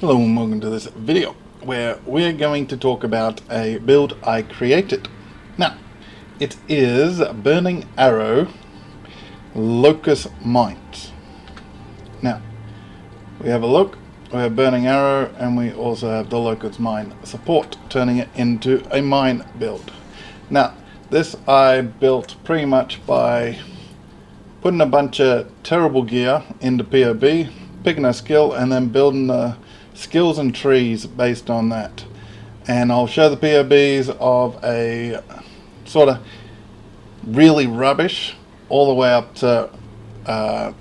Hello and welcome to this video where we're going to talk about a build I created. Now, it is Burning Arrow Locus Mines. Now, we have a look, we have Burning Arrow and we also have the Locus Mine support, turning it into a mine build. Now, this I built pretty much by putting a bunch of terrible gear into POB, picking a skill and then building the skills and trees based on that. And I'll show the POBs of a sort of really rubbish all the way up to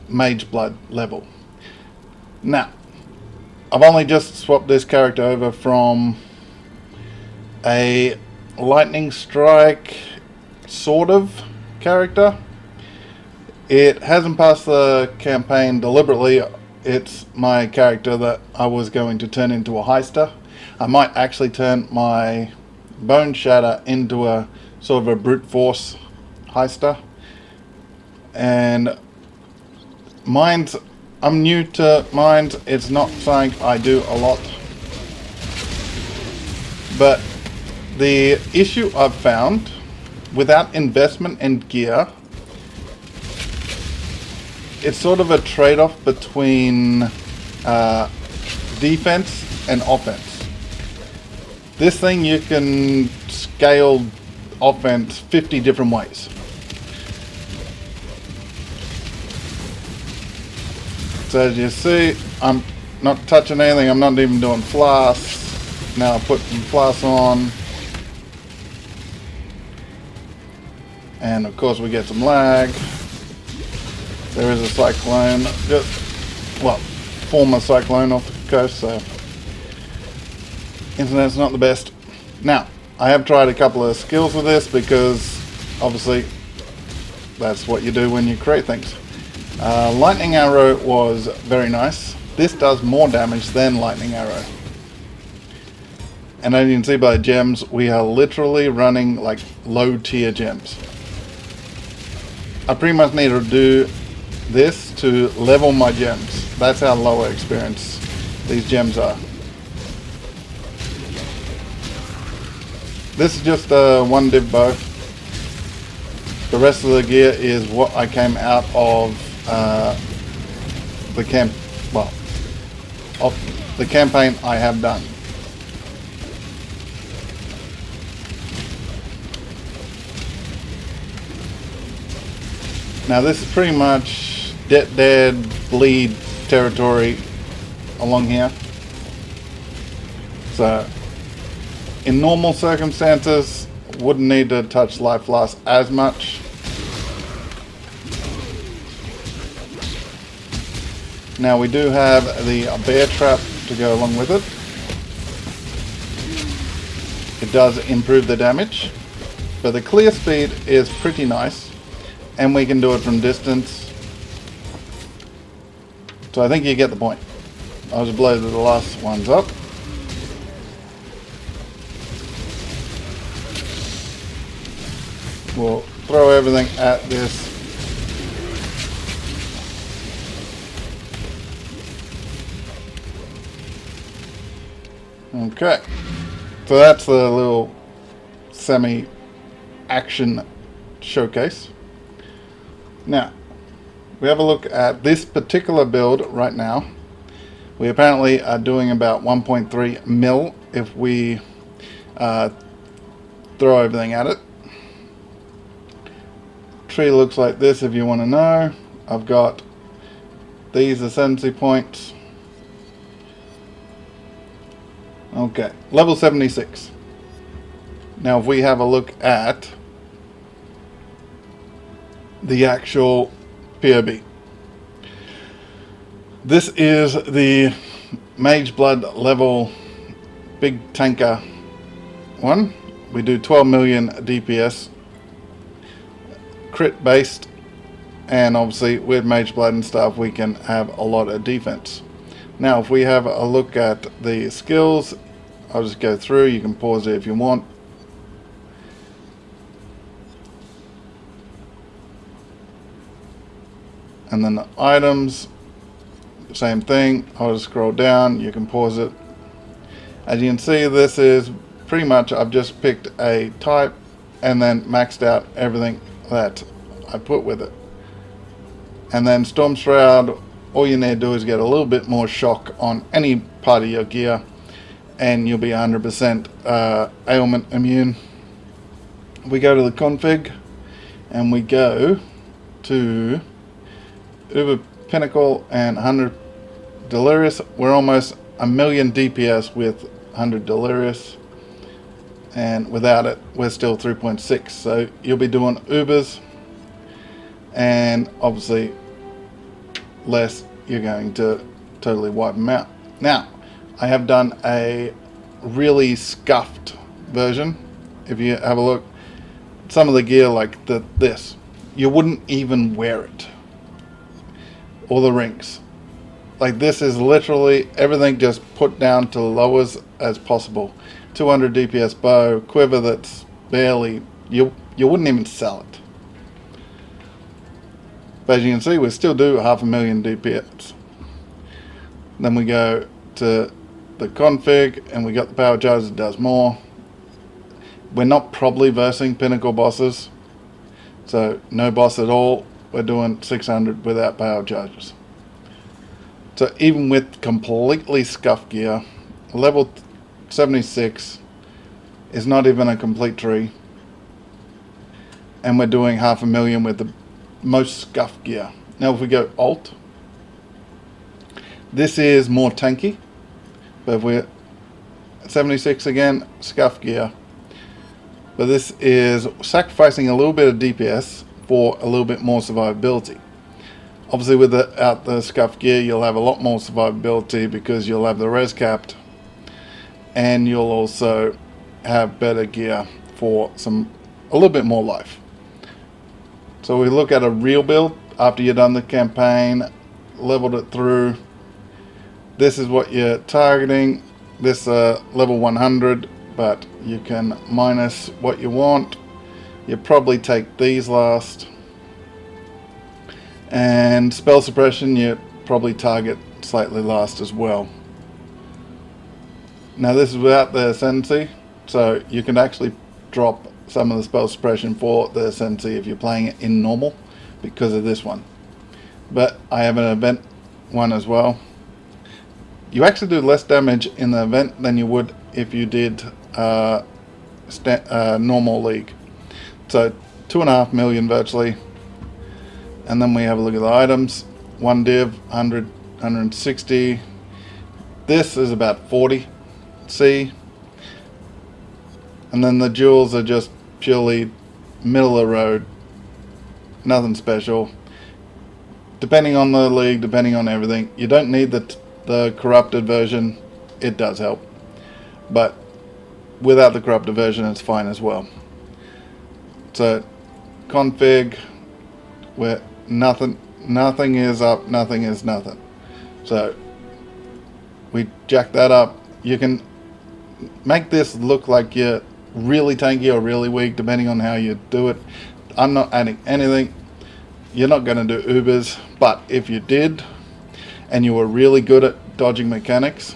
Mage Blood level. Now, I've only just swapped this character over from a Lightning Strike sort of character. It hasn't passed the campaign deliberately. It's my character that I was going to turn into a heister. I might actually turn my Bone Shatter into a sort of a brute force heister. And mines, I'm new to mines. It's not something I do a lot. But the issue I've found, without investment in gear, it's sort of a trade-off between defense and offense. This thing you can scale offense 50 different ways. So as you see, I'm not touching anything. I'm not even doing flasks. Now I put some flasks on. And of course we get some lag. There is a cyclone, former cyclone off the coast, so internet's not the best. Now, I have tried a couple of skills with this because obviously that's what you do when you create things. Lightning Arrow was very nice. This does more damage than Lightning Arrow. And as you can see by the gems, we are literally running like low tier gems. I pretty much need to do this to level my gems. That's how lower experience these gems are. This is just a one div bow. The rest of the gear is what I came out of the campaign I have done. Now this is pretty much dead bleed territory along here. So in normal circumstances wouldn't need to touch life loss as much. Now we do have the bear trap to go along with it. It does improve the damage, but the clear speed is pretty nice and we can do it from distance. So I think you get the point. I'll just blow the last ones up. We'll throw everything at this. Okay. So that's the little semi-action showcase. Now, we have a look at this particular build right now. We apparently are doing about 1.3 mil if we throw everything at it. Tree looks like this if you want to know. I've got these ascendancy points. Okay, level 76. Now if we have a look at the actual POB. This is the Mage Blood level big tanker one. We do 12 million DPS, crit based, and obviously with Mage Blood and stuff we can have a lot of defense. Now if we have a look at the skills, I'll just go through. You can pause it if you want. And then the items, same thing. I'll just scroll down, you can pause it. As you can see, this is pretty much, I've just picked a type and then maxed out everything that I put with it. And then Storm Shroud, all you need to do is get a little bit more shock on any part of your gear and you'll be 100% ailment immune. We go to the config and we go to Uber Pinnacle and 100 Delirious. We're almost a million DPS with 100 Delirious, and without it we're still 3.6. so you'll be doing Ubers, and obviously less, you're going to totally wipe them out. Now I have done a really scuffed version. If you have a look, some of the gear like this, you wouldn't even wear it, or the rings. Like, this is literally everything just put down to lowest as possible. 200 DPS bow, quiver that's barely, you wouldn't even sell it. But as you can see, we still do 500,000 DPS. Then we go to the config and we got the power charge that does more. We're not probably versing pinnacle bosses, so no boss at all. We're doing 600 without power charges. So even with completely scuffed gear, level 76 is not even a complete tree, and we're doing 500,000 with the most scuffed gear. Now if we go alt, this is more tanky, but if we're 76 again, scuffed gear. But this is sacrificing a little bit of DPS for a little bit more survivability. Obviously without the scuffed gear you'll have a lot more survivability because you'll have the res capped, and you'll also have better gear for a little bit more life. So we look at a real build after you've done the campaign, leveled it through. This is what you're targeting. This level 100, but you can minus what you want. You probably take these last. And spell suppression, you probably target slightly last as well. Now this is without the ascendancy, so you can actually drop some of the spell suppression for the ascendancy if you're playing it in normal because of this one. But I have an event one as well. You actually do less damage in the event than you would if you did normal league. So 2.5 million virtually. And then we have a look at the items. 1 div, 100, 160. This is about 40 C. And then the jewels are just purely middle of the road. Nothing special. Depending on the league, depending on everything. You don't need the corrupted version. It does help. But without the corrupted version it's fine as well. So config, where nothing is up, nothing is nothing. So we jack that up. You can make this look like you're really tanky or really weak depending on how you do it. I'm not adding anything. You're not going to do Ubers, but if you did and you were really good at dodging mechanics,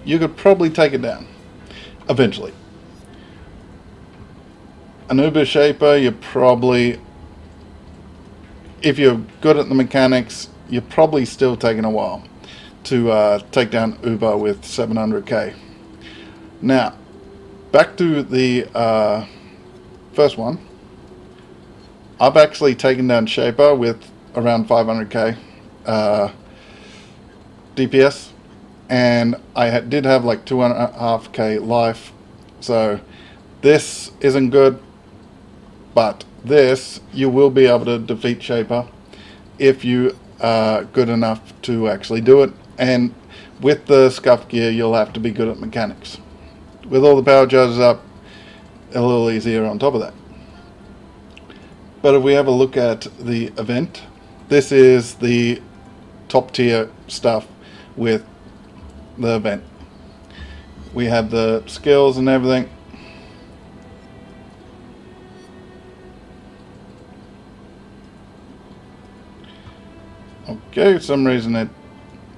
you could probably take it down eventually. An Uber Shaper, you probably, if you're good at the mechanics, you're probably still taking a while to take down Uber with 700k. Now, back to the first one. I've actually taken down Shaper with around 500k DPS, and I did have like 2.5k life, so this isn't good, but this, you will be able to defeat Shaper if you are good enough to actually do it, and with the scuff gear you'll have to be good at mechanics. With all the power charges up, a little easier on top of that. But if we have a look at the event, this is the top tier stuff with the event. We have the skills and everything. Okay, for some reason it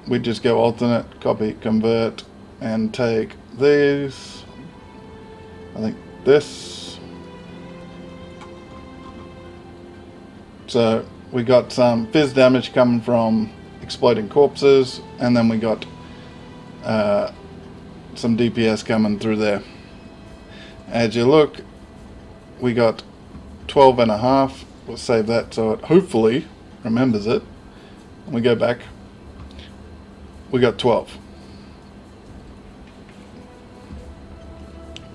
we just go alternate, copy, convert, and take these. I think this. So we got some fizz damage coming from exploding corpses, and then we got some DPS coming through there. As you look, we got 12.5. We'll save that so it hopefully remembers it. And we go back, we got 12.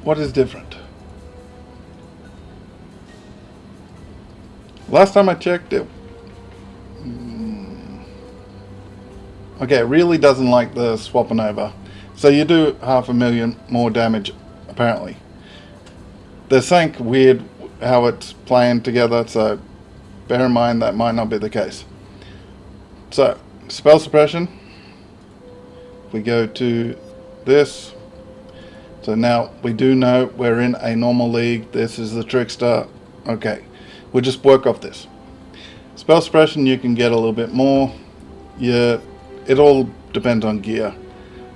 What is different? Last time I checked it, okay, it really doesn't like the swapping over. So you do 500,000 more damage, apparently. There's something weird how it's playing together, so bear in mind that might not be the case. So, spell suppression. We go to this. So now we do know we're in a normal league. This is the trickster. Okay, we'll just work off this. Spell suppression, you can get a little bit more. Yeah, it all depends on gear.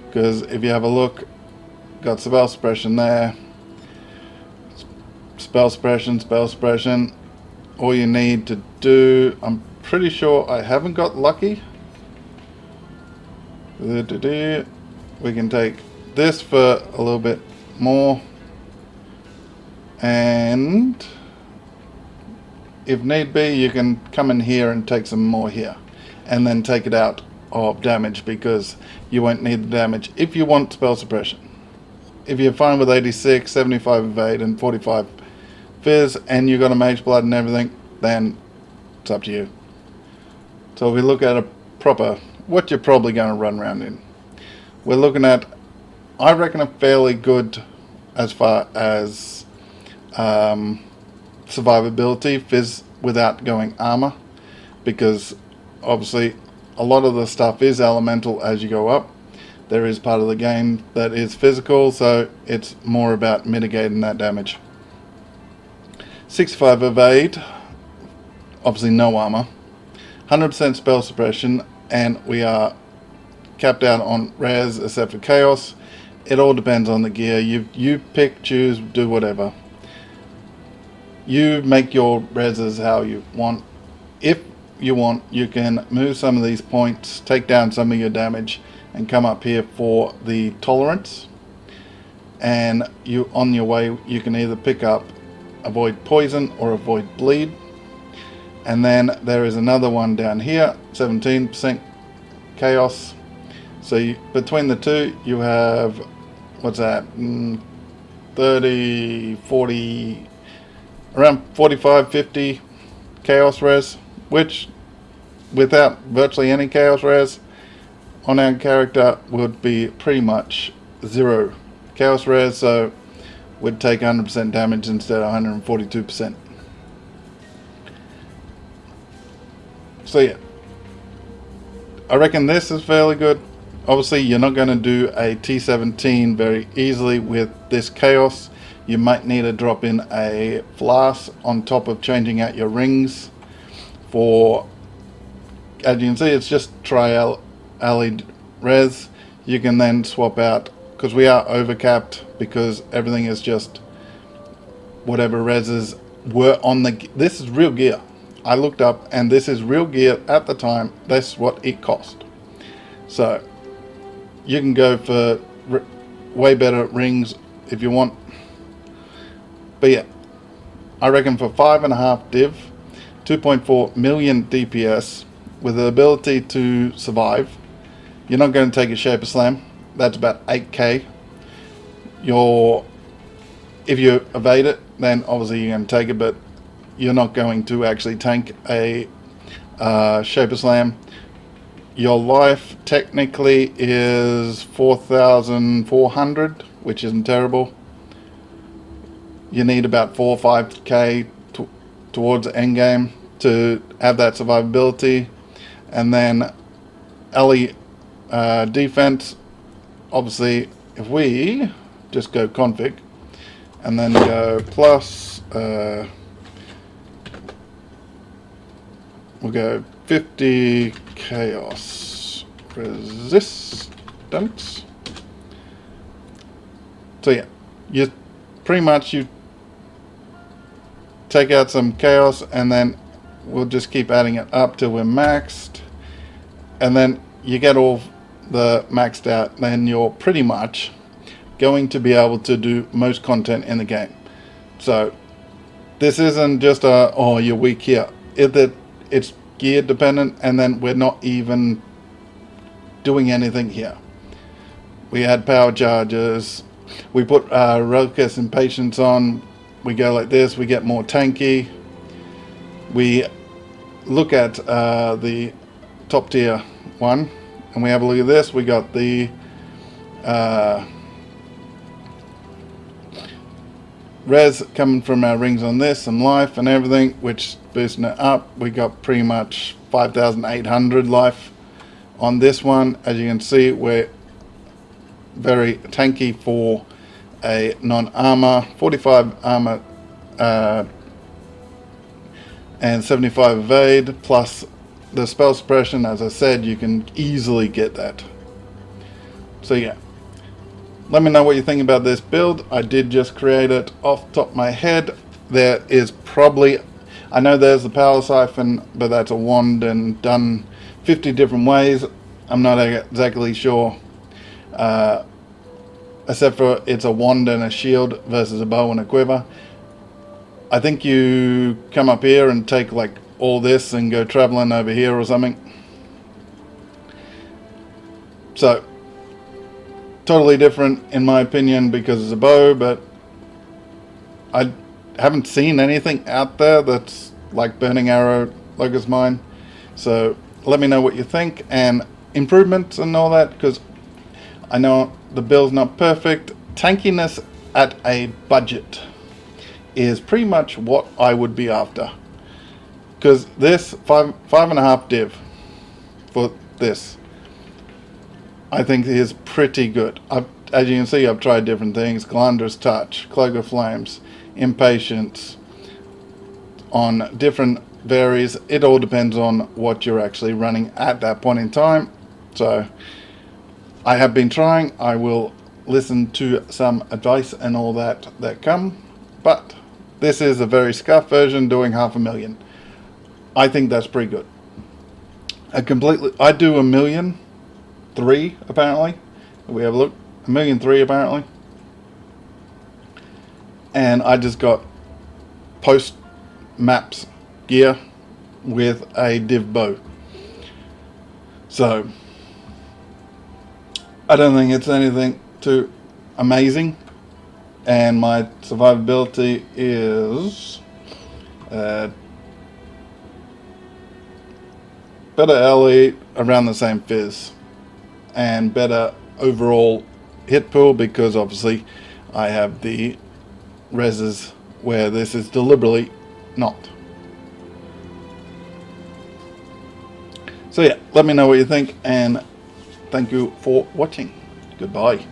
Because if you have a look, got spell suppression there. Spell suppression. All you need to do, I'm pretty sure I haven't got lucky. We can take this for a little bit more, and if need be you can come in here and take some more here and then take it out of damage, because you won't need the damage if you want spell suppression. If you're fine with 86, 75 evade and 45 fizz and you got a mage blood and everything, then it's up to you. So if we look at a proper, what you're probably going to run around in, we're looking at, I reckon, a fairly good as far as survivability, fizz without going armor, because obviously a lot of the stuff is elemental as you go up. There is part of the game that is physical, so it's more about mitigating that damage. 65 evade, obviously no armor, 100% spell suppression, and we are capped out on res except for chaos. It all depends on the gear. You pick, choose, do whatever. You make your reses how you want. If you want, you can move some of these points, take down some of your damage, and come up here for the tolerance. And you, on your way, you can either pick up avoid poison or avoid bleed. And then there is another one down here, 17% chaos. So between the two, you have, what's that, 30, 40, around 45, 50 chaos res, which without virtually any chaos res on our character would be pretty much 0 chaos res, so would take 100% damage instead of 142%. So yeah, I reckon this is fairly good. Obviously you're not going to do a T17 very easily with this chaos. You might need to drop in a flask on top of changing out your rings for, as you can see, it's just tri-allied res. You can then swap out, because we are overcapped, because everything is just whatever reses were on the, this is real gear. I looked up and this is real gear at the time. That's what it cost. So you can go for way better rings if you want. But yeah, I reckon for 5.5 div, 2.4 million DPS with the ability to survive, you're not going to take a Shaper Slam. That's about 8k. If you evade it, then obviously you're going to take it, but you're not going to actually tank a Shaper Slam. Your life technically is 4,400, which isn't terrible. You need about 4 or 5k towards the end game to have that survivability. And then LE defense, obviously if we just go config and then go plus, we'll go 50 chaos resistance. So yeah, you pretty much you take out some chaos, and then we'll just keep adding it up till we're maxed, and then you get all the maxed out, then you're pretty much going to be able to do most content in the game. So this isn't just a, oh, you're weak here. It's gear dependent, and then we're not even doing anything here. We add power charges, we put Locus and Patience on, we go like this, we get more tanky. We look at the top tier one, and we have a look at this. We got the res coming from our rings on this, some life and everything, which boosting it up. We got pretty much 5,800 life on this one. As you can see, we're very tanky for a non-armor. 45 armor and 75 evade, plus the spell suppression. As I said, you can easily get that. So yeah, let me know what you think about this build. I did just create it off the top of my head. There is probably, I know there's the power siphon, but that's a wand and done 50 different ways. I'm not exactly sure, except for it's a wand and a shield versus a bow and a quiver. I think you come up here and take like all this and go traveling over here or something. So totally different in my opinion because it's a bow, but I haven't seen anything out there that's like Burning Arrow, Locus Mine. So let me know what you think and improvements and all that, because I know the build's not perfect. Tankiness at a budget is pretty much what I would be after, because this 5.5 div for this I think is pretty good. As you can see, I've tried different things: Glandra's Touch, Cloak of Flames, Impatience, on different varies. It all depends on what you're actually running at that point in time. So I have been trying. I will listen to some advice and all that come, but this is a very scuffed version doing 500,000. I think that's pretty good. I do 1,000,003 apparently. We have a look, 1,000,003 apparently, and I just got post maps gear with a div bow. So I don't think it's anything too amazing, and my survivability is better LE, around the same fizz, and better overall hit pool, because obviously I have the reses where this is deliberately not. So yeah, let me know what you think, and thank you for watching. Goodbye.